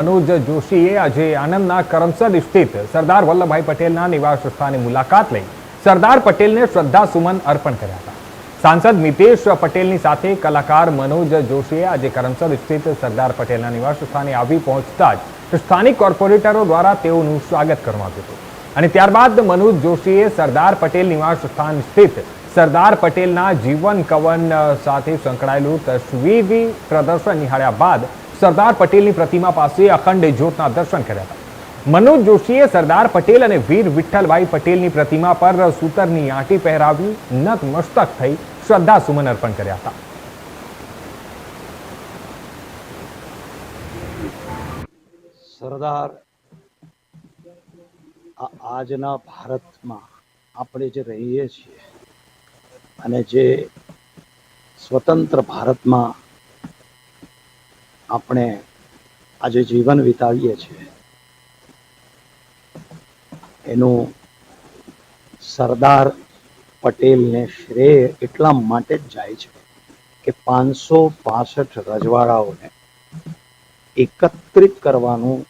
મનોજ જોશીએ આજે આણંદના કરમસદ સ્થિત સરદાર વલ્લભભાઈ પટેલના નિવાસ સ્થાને મુલાકાત લઈ સરદાર પટેલને શ્રદ્ધાસુમન અર્પણ કર્યા હતા. સાંસદ મિતેશ પટેલની સાથે કલાકાર મનોજ જોશીએ આજે કરમસદ સ્થિત સરદાર પટેલના નિવાસ સ્થાને આવી પહોંચતા જ સ્થાનિક કોર્પોરેટરો દ્વારા તેઓનું સ્વાગત કરવામાં આવ્યું હતું અને ત્યારબાદ મનોજ જોશીએ સરદાર પટેલ નિવાસ સ્થાન સ્થિત સરદાર પટેલના જીવન કવન સાથે સંકળાયેલું તસવીરી પ્રદર્શન નિહાળ્યા બાદ સરદાર પટેલની પ્રતિમા પાસે અખંડ જ્યોતના દર્શન કર્યા હતા. મનોજ જોશીએ સરદાર પટેલ અને વીર વિઠ્ઠલભાઈ પટેલની પ્રતિમા પર સૂતરની આંટી પહેરાવી નતમસ્તક થઈ શ્રદ્ધાસુમન અર્પણ કર્યા હતા. સરદાર આજના ભારતમાં આપણે જે રહીએ છીએ અને જે સ્વતંત્ર ભારતમાં આપણે આજે જીવન વિતાવીએ છીએ એનું સરદાર પટેલને શ્રેય એટલા માટે જ જાય છે કે 565 રજવાડાઓને એકત્રિત કરવાનું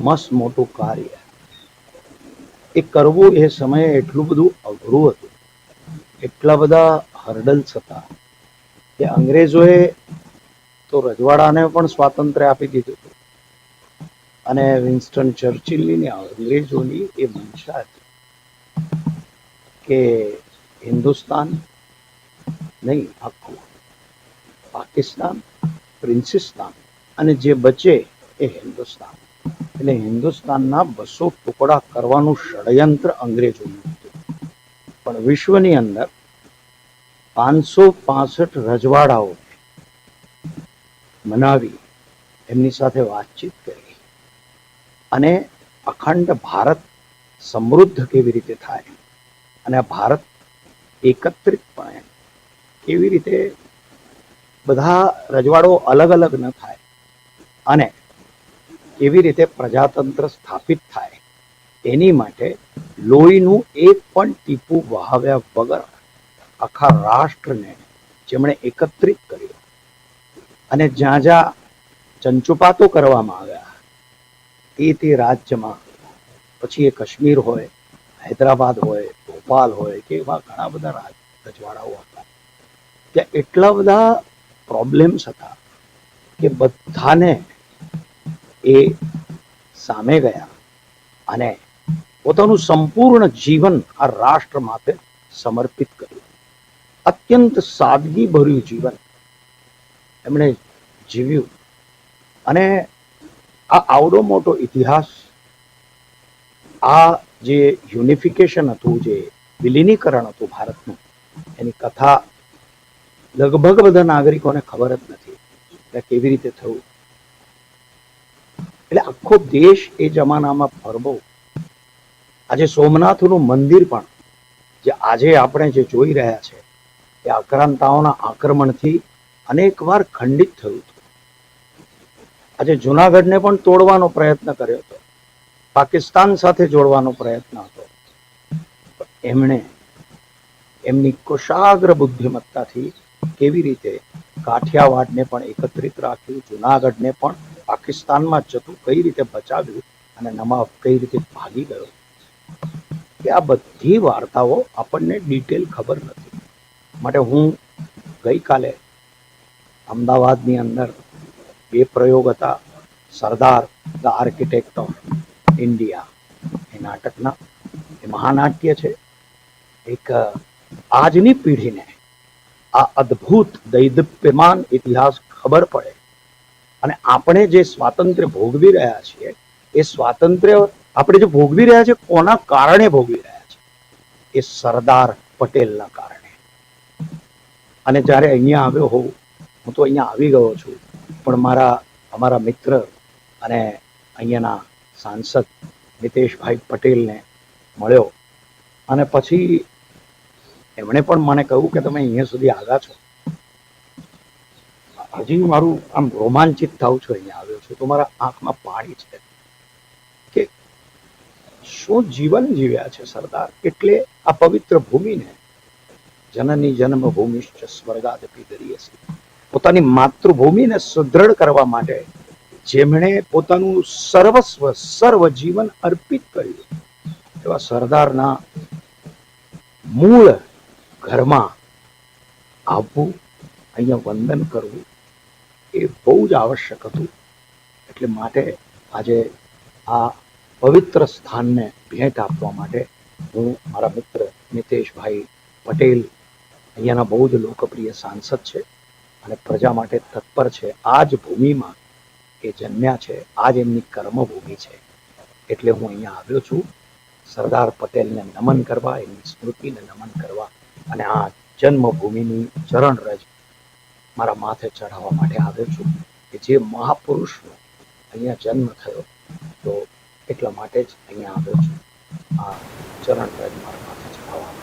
મસ્ત મોટું કાર્ય એ કરવું એ સમયે એટલું બધું અઘરું હતું, એટલા બધા હર્ડલ્સ હતા કે અંગ્રેજોએ તો રજવાડાને પણ સ્વાતંત્ર્ય આપી દીધું હતું અને વિન્સ્ટન ચર્ચિલની અંગ્રેજોની એ મંશા હતી કે હિન્દુસ્તાન નહીં, આખું પાકિસ્તાન, પ્રિન્સિસ્તાન અને જે બચે એ હિન્દુસ્તાન, એટલે હિન્દુસ્તાનના 200 ટુકડા કરવાનું ષડયંત્ર અંગ્રેજોનું હતું. પણ વિશ્વની અંદર 565 રજવાડાઓ મનાવી એમની સાથે વાતચીત કરી અને અખંડ ભારત સમૃદ્ધ કેવી રીતે થાય અને ભારત એકત્રિતપણે કેવી રીતે બધા રજવાડો અલગ અલગ ન થાય અને કેવી રીતે પ્રજાતંત્ર સ્થાપિત થાય એની માટે લોહીનું એક પણ ટીપું વહાવ્યા વગર આખા રાષ્ટ્રને જેમણે એકત્રિત કર્યો અને જ્યાં જ્યાં ચંચુપાતો કરવામાં આવ્યા તે રાજ્યમાં, પછી એ કાશ્મીર હોય, હૈદરાબાદ હોય, ભોપાલ હોય કે એવા ઘણા બધા રજવાડાઓ હતા, ત્યાં એટલા બધા પ્રોબ્લેમ્સ હતા કે બધાને એ સામે ગયા અને પોતાનું સંપૂર્ણ જીવન આ રાષ્ટ્ર માટે સમર્પિત કર્યું. અત્યંત સાદગી ભર્યું જીવન એમણે જીવ્યું અને આ આવડો મોટો ઇતિહાસ, આ જે યુનિફિકેશન હતું, જે વિલીનીકરણ હતું ભારતનું, એની કથા લગભગ બધા નાગરિકોને ખબર જ નથી કે કેવી રીતે થયું. એટલે આખો દેશ એ જમાનામાં ફરવો. આજે સોમનાથનું મંદિર પણ જે આજે આપણે જે જોઈ રહ્યા છે એ આક્રાંતાઓના આક્રમણથી અનેક વાર ખંડિત થયું હતું. આજે જુનાગઢને પણ તોડવાનો પ્રયત્ન કર્યો હતો, પાકિસ્તાન સાથે જોડવાનો પ્રયત્ન હતો. એમણે એમની કુશાગ્ર બુદ્ધિમત્તાથી કેવી રીતે કાઠિયાવાડને પણ એકત્રિત રાખ્યું, જુનાગઢને પણ પાકિસ્તાનમાં જતું કઈ રીતે બચાવ્યું અને નવાબ કઈ રીતે ભાગી ગયો, કે આ બધી વાર્તાઓ આપણને ડિટેલ ખબર નથી. માટે હું ગઈકાલે અમદાવાદની અંદર 2 પ્રયોગ હતા, Sardar the architect of India એ નાટકના. એ મહાનાટ્ય છે. એક આજની પેઢીને આ અદ્ભુત દૈદીપ્યમાન ઇતિહાસ ખબર પડે અને આપણે જે સ્વાતંત્ર્ય ભોગવી રહ્યા છીએ એ સ્વાતંત્ર્ય આપણે જે ભોગવી રહ્યા છીએ કોના કારણે ભોગવી રહ્યા છીએ, એ સરદાર પટેલના કારણે. અને જ્યારે અહીંયા આવ્યો હોઉં, હું તો અહીંયા આવી ગયો છું, પણ અમારા મિત્ર અને અહીંયાના સાંસદ મિતેશભાઈ પટેલને મળ્યો અને પછી એમણે પણ મને કહ્યું કે તમે અહીંયા સુધી આવ્યા છો, હજી મારું આમ રોમાંચિત થાઉં છું, અહીંયા આવ્યો છું તો મારા આંખમાં પાણી છે કે શું જીવન જીવ્યા છે સરદાર. એટલે આ પવિત્ર ભૂમિને જનની જન્મભૂમિશ્ચ સ્વર્ગાદપી ગરીયસી, પોતાની માતૃભૂમિને સુદૃઢ કરવા માટે જેમણે પોતાનું સર્વસ્વ સર્વ જીવન અર્પિત કર્યું એવા સરદારના મૂળ ઘરમાં આવવું, અહીંયા વંદન કરવું એ બહુ જ આવશ્યક હતું. એટલે માટે આજે આ પવિત્ર સ્થાનને ભેટ આપવા માટે હું મારા મિત્ર મિતેશભાઈ પટેલ, અહીંયાના બહુ જ લોકપ્રિય સાંસદ છે અને પ્રજા માટે તત્પર છે. આ જ ભૂમિમાં એ જન્મ્યા છે, આ જ એમની કર્મભૂમિ છે. એટલે હું અહીંયા આવ્યો છું સરદાર પટેલને નમન કરવા, એમની સ્મૃતિને નમન કરવા અને આ જન્મભૂમિની ચરણરજ મારા માથે ચઢાવવા માટે આવ્યો છું કે જે મહાપુરુષનો અહીંયા જન્મ થયો તો એટલા માટે જ અહીંયા આવ્યો છું આ ચરણરજ મારા માથે ચઢાવવા.